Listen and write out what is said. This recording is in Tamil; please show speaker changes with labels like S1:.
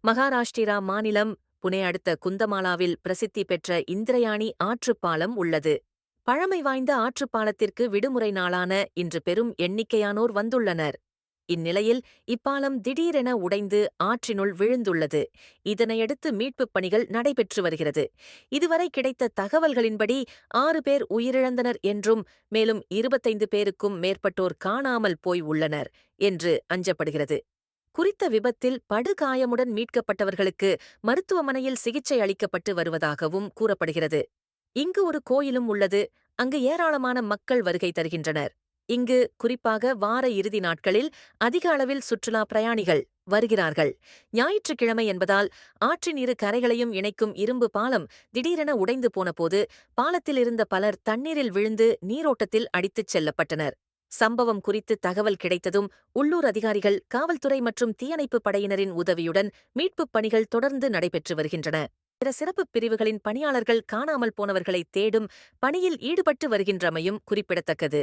S1: மகாராஷ்டிரா மாநிலம் புனே அடுத்த குந்தமாலாவில் பிரசித்தி பெற்ற இந்திரயாணி ஆற்றுப்பாலம் உள்ளது. பழமை வாய்ந்த ஆற்றுப்பாலத்திற்கு விடுமுறை நாளான இன்று பெரும் எண்ணிக்கையானோர் வந்துள்ளனர். இந்நிலையில் இப்பாலம் திடீரென உடைந்து ஆற்றினுள் விழுந்துள்ளது. இதனையடுத்து மீட்புப் பணிகள் நடைபெற்று வருகிறது. இதுவரை கிடைத்த தகவல்களின்படி 6 பேர் உயிரிழந்தனர் என்றும் மேலும் 25 பேருக்கும் மேற்பட்டோர் காணாமல் போய் உள்ளனர் என்று அஞ்சப்படுகிறது. குறித்த விபத்தில் படுகாயமுடன் மீட்கப்பட்டவர்களுக்கு மருத்துவமனையில் சிகிச்சை அளிக்கப்பட்டு வருவதாகவும் கூறப்படுகிறது. இங்கு ஒரு கோயிலும் உள்ளது. அங்கு ஏராளமான மக்கள் வருகை தருகின்றனர். இங்கு குறிப்பாக வார இறுதி நாட்களில் அதிக அளவில் சுற்றுலா பிரயாணிகள் வருகிறார்கள். ஞாயிற்றுக்கிழமை என்பதால் ஆற்றின் இரு கரைகளையும் இணைக்கும் இரும்பு பாலம் திடீரென உடைந்து போனபோது பாலத்தில் இருந்த பலர் தண்ணீரில் விழுந்து நீரோட்டத்தில் அடித்துச் செல்லப்பட்டனர். சம்பவம் குறித்து தகவல் கிடைத்ததும் உள்ளூர் அதிகாரிகள், காவல்துறை மற்றும் தீயணைப்புப் படையினரின் உதவியுடன் மீட்புப் பணிகள் தொடர்ந்து நடைபெற்று வருகின்றன. பிற சிறப்புப் பிரிவுகளின் பணியாளர்கள் காணாமல் போனவர்களை தேடும் பணியில் ஈடுபட்டு வருகின்றமையும் குறிப்பிடத்தக்கது.